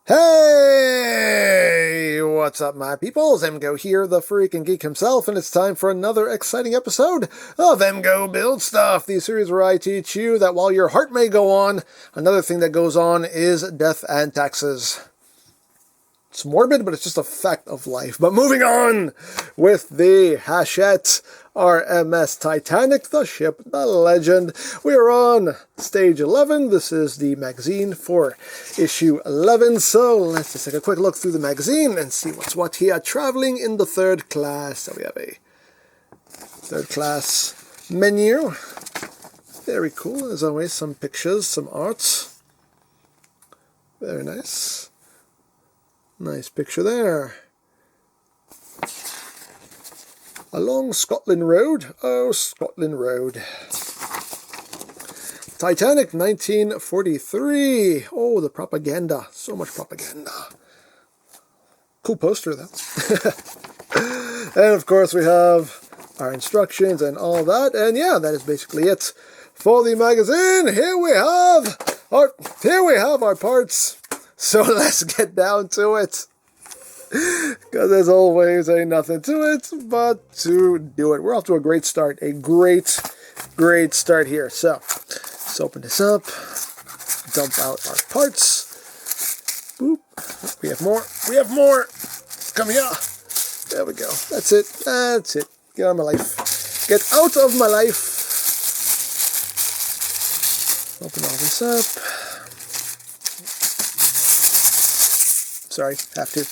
Hey! What's up, my peoples? EmGo here, the freaking geek himself, and it's time for another exciting episode of EmGo Build Stuff, the series where I teach you that while your heart may go on, another thing that goes on is death and taxes. It's morbid, but it's just a fact of life. But moving on with the Hachette R.M.S. Titanic, the ship, the legend. We are on stage 11. This is the magazine for issue 11. So let's just take a quick look through the magazine and see what's what here. Traveling in the third class. So we have a third class menu. Very cool. As always, some pictures, some art. Very nice. Nice picture there. Along Scotland Road. Oh, Scotland Road. Titanic, 1943. Oh, the propaganda. So much propaganda. Cool poster, though. And, of course, we have our instructions and all that. And, yeah, that is basically it for the magazine. Here we have our parts. So let's get down to it, because there's always nothing to it but to do it. We're off to a great start, a great start here. So let's open this up, dump out our parts. Boop. We have more. Come here. There we go. That's it. Get out of my life. Get out of my life. Open all this up. Sorry, I have to.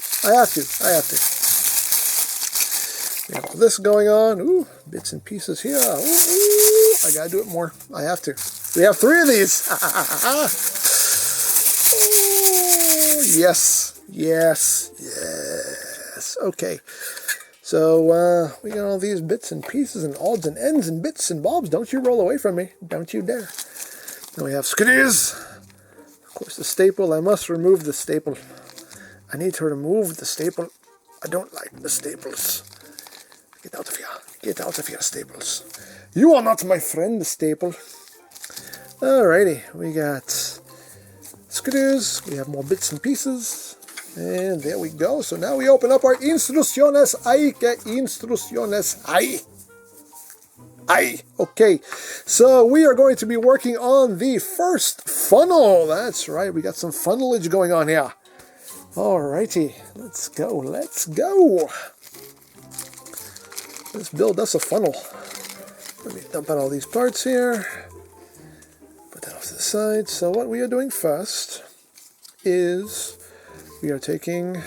We have all this going on. Ooh, bits and pieces here. Ooh, I gotta do it more. I have to. We have 3 of these. Oh, yes. Okay. So, we got all these bits and pieces and odds and ends and bits and bobs. Don't you roll away from me. Don't you dare. Then we have screws. Of course, the staple. I must remove the staple. I need to remove the staple. I don't like the staples. Get out of here. Get out of here, staples. You are not my friend, staple. Alrighty. We got screws. We have more bits and pieces. And there we go. So now we open up our instrucciones. Okay, so we are going to be working on the first funnel. That's right. We got some funnelage going on here. Alrighty, let's go. Let's build us a funnel. Let me dump out all these parts here. Put that off to the side. So what we are doing first is we are taking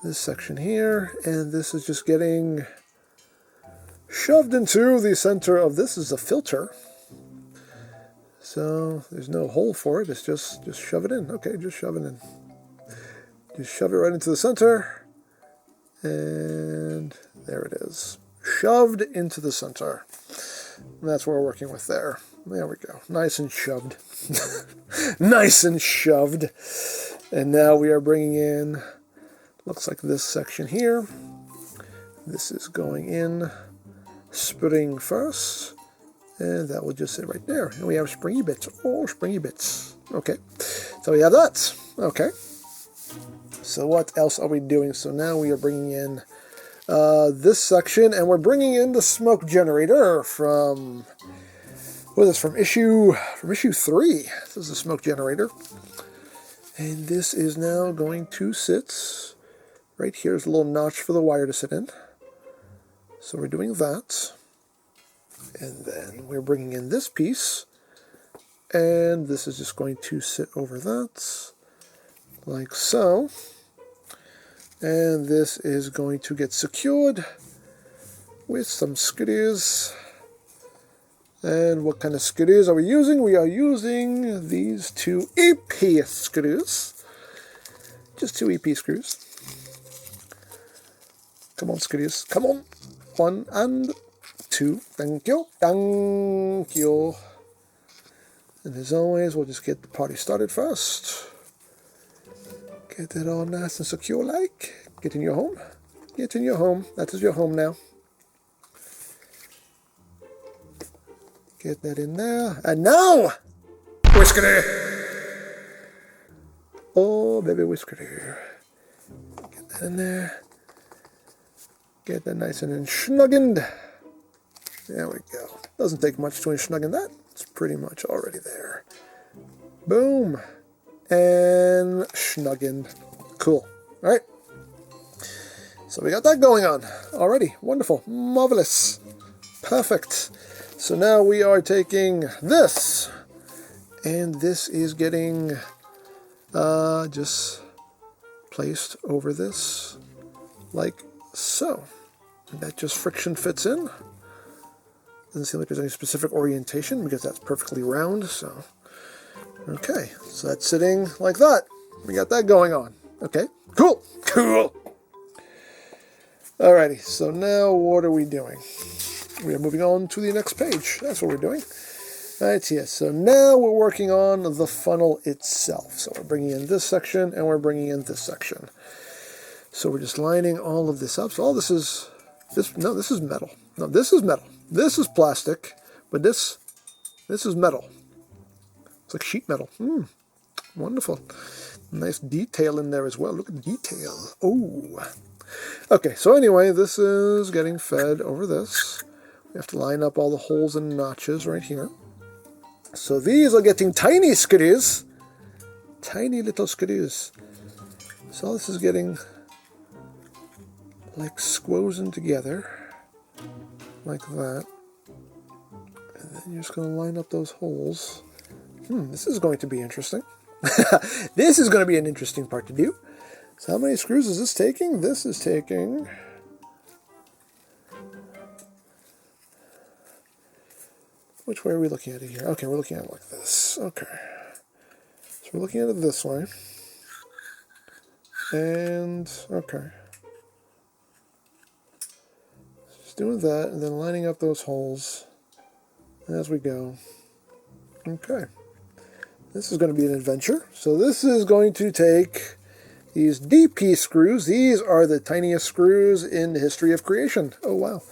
this section here, and this is just getting shoved into the center of this. Is a filter. So there's no hole for it. It's just shove it in. Okay, just shove it in. Just shove it right into the center, and there it is. Shoved into the center. And that's what we're working with there. There we go. Nice and shoved. Nice and shoved. And now we are bringing in, looks like this section here. This is going in spring first, and that will just sit right there. And we have springy bits. Oh, springy bits. Okay. So we have that. Okay. So what else are we doing? So now we are bringing in this section, and we're bringing in the smoke generator from, what is this, from issue 3. This is the smoke generator. And this is now going to sit right here. There's a little notch for the wire to sit in. So we're doing that. And then we're bringing in this piece, and this is just going to sit over that, like so. And this is going to get secured with some screws. And what kind of screws are we using? We are using these 2 EP screws. Just 2 EP screws. Come on, screws. Come on. 1 and 2. Thank you. Thank you. And as always, we'll just get the party started first. Get that all nice and secure like. Get in your home. Get in your home. That is your home now. Get that in there. And now, whiskey. Oh, baby whisker. Get that in there. Get that nice and enschnuggened. There we go. Doesn't take much to enschnuggen that. It's pretty much already there. Boom. And schnuggened. Cool. All right. So we got that going on already. Wonderful. Marvelous. Perfect. So now we are taking this. And this is getting just placed over this like so. And that just friction fits in. Doesn't seem like there's any specific orientation because that's perfectly round. So, okay. So that's sitting like that. We got that going on. Okay. Cool. Cool. Alrighty. So now what are we doing? We are moving on to the next page. That's what we're doing. Alright, yes. So now we're working on the funnel itself. So we're bringing in this section and we're bringing in this section. So we're just lining all of this up. So all this is, no, this is metal. No, this is metal. This is plastic, but this is metal. It's like sheet metal. Wonderful. Nice detail in there as well. Look at the detail. Oh. Okay, so anyway, this is getting fed over this. We have to line up all the holes and notches right here. So these are getting tiny screws. Tiny little screws. So all this is getting like squozen together. Like that. And then you're just going to line up those holes. This is going to be interesting. This is going to be an interesting part to do. So how many screws is this taking? This is taking... Which way are we looking at it here? Okay, we're looking at it like this. Okay. So we're looking at it this way. And, okay. Just doing that, and then lining up those holes as we go. Okay. This is going to be an adventure. So this is going to take these DP screws. These are the tiniest screws in the history of creation. Oh, wow.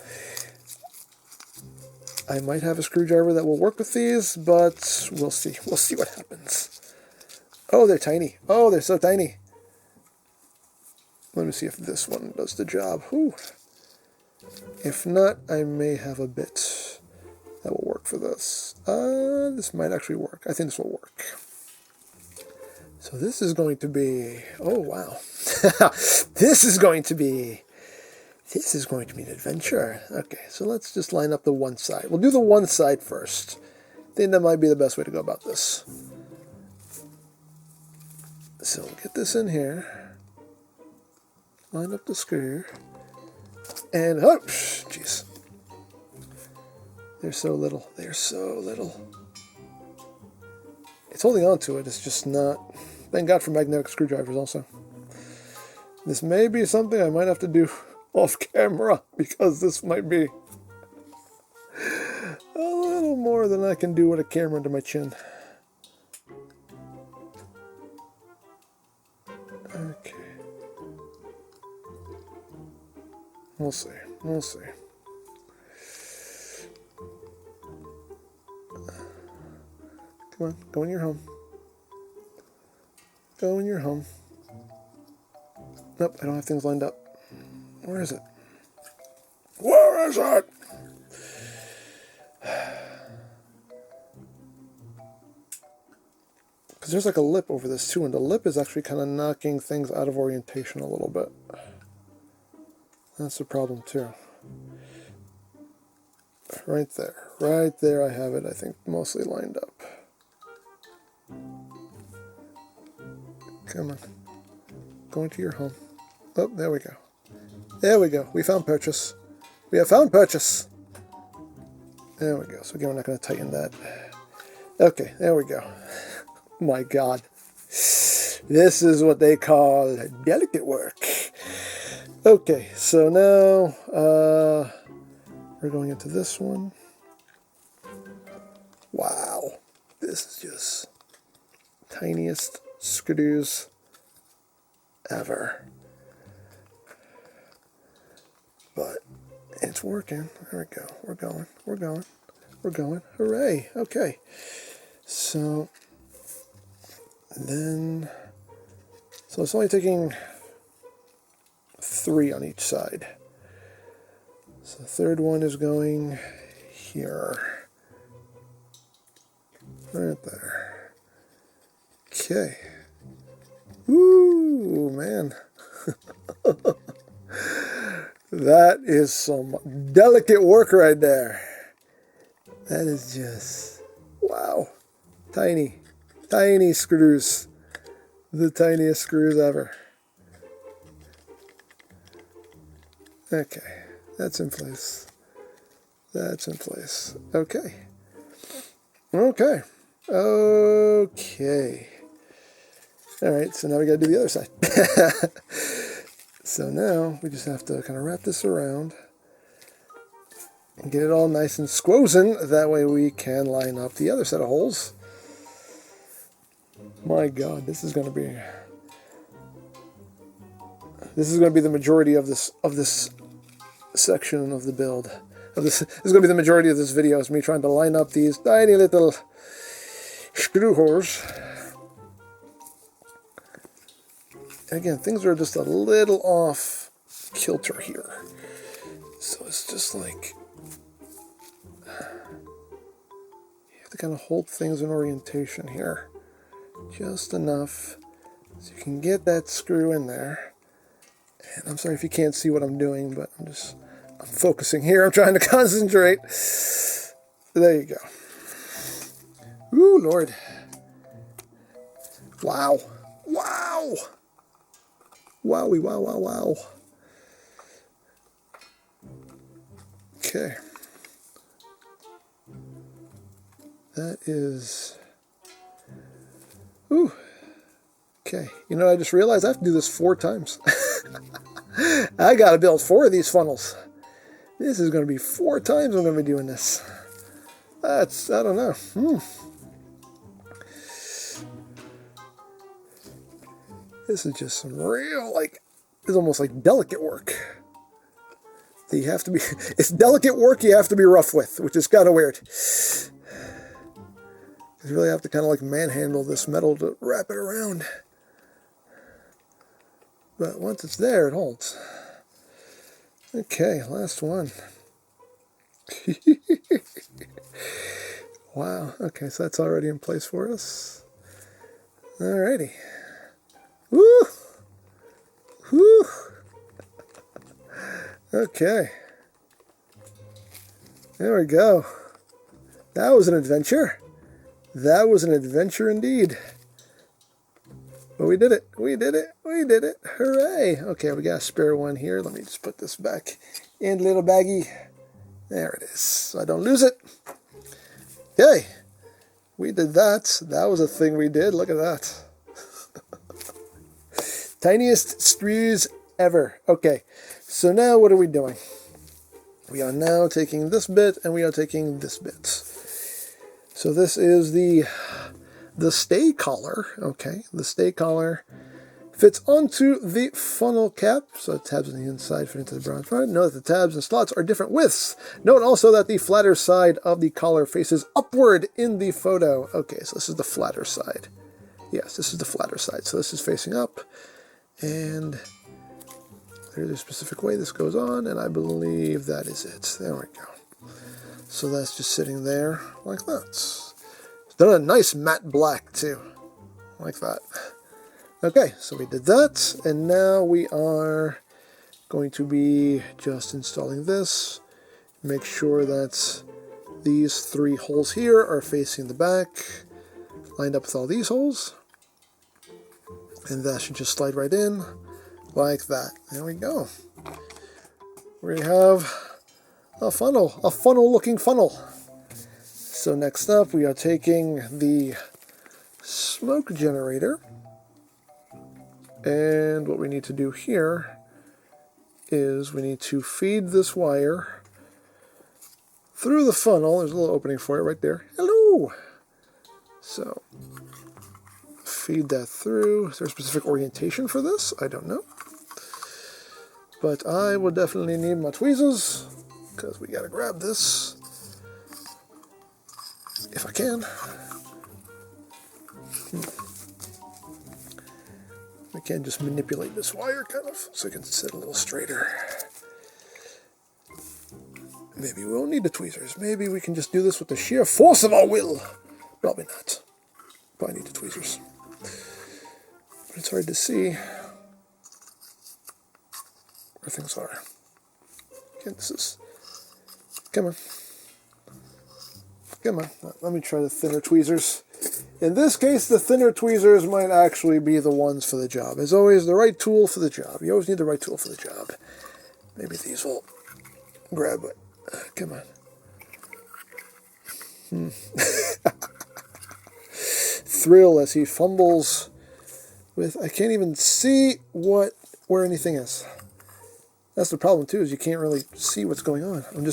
I might have a screwdriver that will work with these, but we'll see. We'll see what happens. Oh, they're tiny. Oh, they're so tiny. Let me see if this one does the job. Whew. If not, I may have a bit that will work for this. This might actually work. I think this will work. So this is going to be... Oh, wow. This is going to be an adventure. Okay, so let's just line up the one side. We'll do the one side first. I think that might be the best way to go about this. So we'll get this in here. Line up the screw. And, oh, jeez. They're so little. They're so little. It's holding on to it. It's just not... Thank God for magnetic screwdrivers also. This may be something I might have to do off camera, because this might be a little more than I can do with a camera under my chin. Okay. We'll see. We'll see. Come on, go in your home. Go in your home. Nope, I don't have things lined up. Where is it? Where is it? Because there's like a lip over this too, and the lip is actually kind of knocking things out of orientation a little bit. That's the problem too. Right there. Right there I have it, I think, mostly lined up. Come on. Go into your home. Oh, there we go. There we go. We found purchase. We have found purchase. There we go. So again, we're not going to tighten that. Okay, there we go. My God. This is what they call delicate work. Okay, so now we're going into this one. Wow. This is just tiniest screws ever. But it's working. There we go. We're going. We're going. We're going. Hooray. Okay. So then So it's only taking 3 on each side. So the third one is going here. Right there. Okay. Ooh, man. That is some delicate work right there. That is just, wow. Tiny, tiny screws. The tiniest screws ever. Okay, that's in place. That's in place. Okay. Okay. Okay. All right, so now we got to do the other side. So now we just have to kind of wrap this around and get it all nice and squozen. That way we can line up the other set of holes. My God, this is going to be the majority of this section of the build. This is going to be the majority of this video, is me trying to line up these tiny little screw holes. Again, things are just a little off kilter here. So it's just like, you have to kind of hold things in orientation here. Just enough so you can get that screw in there. And I'm sorry if you can't see what I'm doing, but I'm focusing here. I'm trying to concentrate. There you go. Ooh, Lord. Wow. Wow. Wowie, wow, wow, wow. Okay. That is... Ooh. Okay. You know, I just realized I have to do this 4 times. I got to build 4 of these funnels. This is going to be 4 times I'm going to be doing this. That's, I don't know. This is just some real, like, it's almost like delicate work. That you have to be, it's delicate work you have to be rough with, which is kind of weird. You really have to kind of like manhandle this metal to wrap it around. But once it's there, it holds. Okay, last one. Wow, okay, so that's already in place for us. Alrighty. Woo! Woo! Okay. There we go. That was an adventure. That was an adventure indeed. But we did it. We did it. We did it. Hooray. Okay, we got a spare one here. Let me just put this back in the little baggie. There it is. So I don't lose it. Okay. We did that. That was a thing we did. Look at that. Tiniest screws ever. Okay. So now what are we doing? We are now taking this bit and we are taking this bit. So this is the stay collar. Okay. The stay collar fits onto the funnel cap. So the tabs on the inside fit into the bronze front. Note that the tabs and slots are different widths. Note also that the flatter side of the collar faces upward in the photo. Okay, so this is the flatter side. Yes, this is the flatter side. So this is facing up. And there's a specific way this goes on, and I believe that is it. There we go. So that's just sitting there like that. It's done a nice matte black too, like that. Okay, so we did that, and now we are going to be just installing this. Make sure that these 3 holes here are facing the back, lined up with all these holes. And that should just slide right in, like that. There we go. We have a funnel-looking funnel. So next up, we are taking the smoke generator. And what we need to do here is we need to feed this wire through the funnel. There's a little opening for it right there. Hello! So feed that through. Is there a specific orientation for this? I don't know. But I will definitely need my tweezers, because we got to grab this if I can. I can just manipulate this wire kind of so it can sit a little straighter. Maybe we won't need the tweezers. Maybe we can just do this with the sheer force of our will. Probably not. Probably need the tweezers. But it's hard to see where things are. Okay, this is... Come on. Come on. Let me try the thinner tweezers. In this case, the thinner tweezers might actually be the ones for the job. As always, the right tool for the job. You always need the right tool for the job. Maybe these will grab it. Come on. Thrill as he fumbles with... I can't even see where anything is. That's the problem too, is you can't really see what's going on. I'm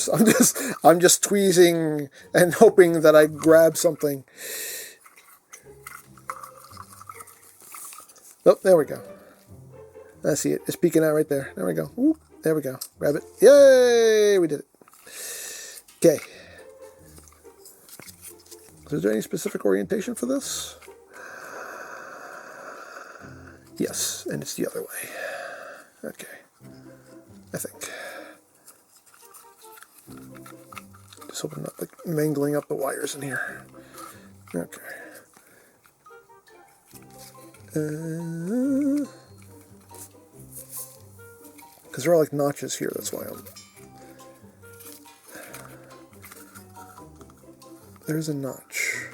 just tweezing and hoping that I grab something. Oh, there we go. I see it. It's peeking out right there. There we go. Whoop, there we go. Grab it. Yay! We did it. Okay. Is there any specific orientation for this? Yes, and it's the other way. Okay. I think. Just hoping not like mangling up the wires in here. Okay. Because there are like notches here, that's why there's a notch.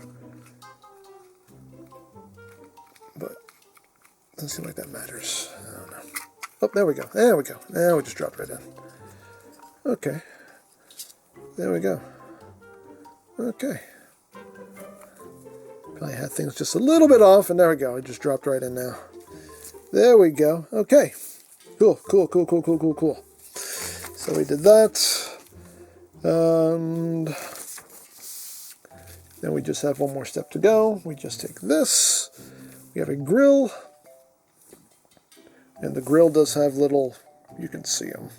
But it doesn't seem like that matters. I don't know. Oh, there we go. There we go. Now we just dropped right in. Okay. There we go. Okay. Probably had things just a little bit off, and there we go. It just dropped right in now. There we go. Okay. Cool, cool, cool, cool, cool, cool, cool. So we did that. And then we just have one more step to go. We just take this. We have a grill. And the grill does have little, you can see them.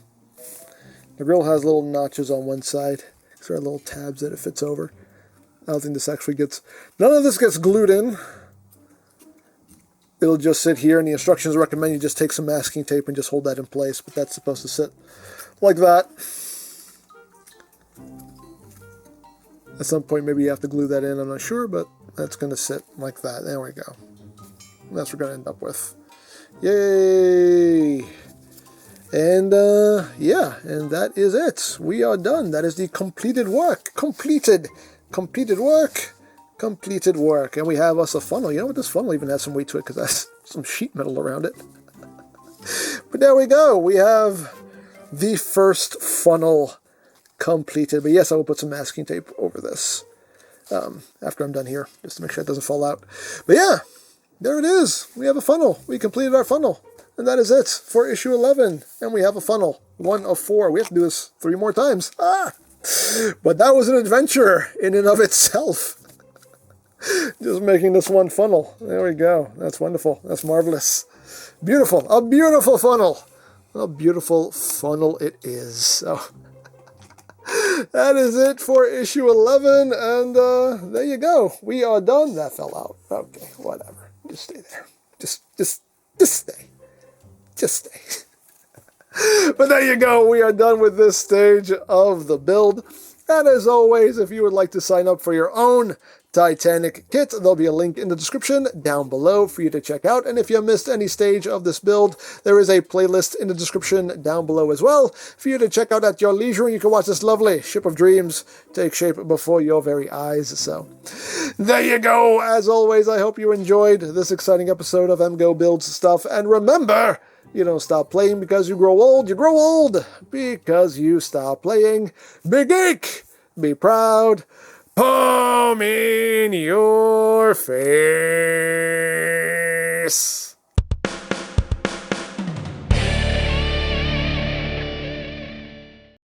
The grill has little notches on one side. There are little tabs that it fits over. I don't think this actually gets, none of this gets glued in. It'll just sit here, and the instructions recommend you just take some masking tape and just hold that in place, but that's supposed to sit like that. At some point, maybe you have to glue that in, I'm not sure, but that's going to sit like that. There we go. And that's what we're going to end up with. Yay! And, yeah, and that is it. We are done. That is the completed work. Completed work. Completed work. And we have us a funnel. You know what? This funnel even has some weight to it because that's some sheet metal around it. But there we go. We have the first funnel completed. But yes, I will put some masking tape over this after I'm done here, just to make sure it doesn't fall out. But yeah, there it is. We have a funnel. We completed our funnel. And that is it for issue 11. And we have a funnel. 1 of 4. We have to do this 3 more times. But that was an adventure in and of itself. Just making this one funnel. There we go. That's wonderful. That's marvelous. Beautiful. A beautiful funnel. A beautiful funnel it is. So that is it for issue 11. And there you go. We are done. That fell out. Okay, whatever. Just stay there. Just stay. Just stay. But there you go. We are done with this stage of the build. And as always, if you would like to sign up for your own Titanic kit, there'll be a link in the description down below for you to check out. And if you missed any stage of this build, there is a playlist in the description down below as well for you to check out at your leisure. And you can watch this lovely ship of dreams take shape before your very eyes. So there you go. As always, I hope you enjoyed this exciting episode of EmGo Builds Stuff. And remember, you don't stop playing because you grow old. You grow old because you stop playing. Be geek. Be proud. Palm in your face.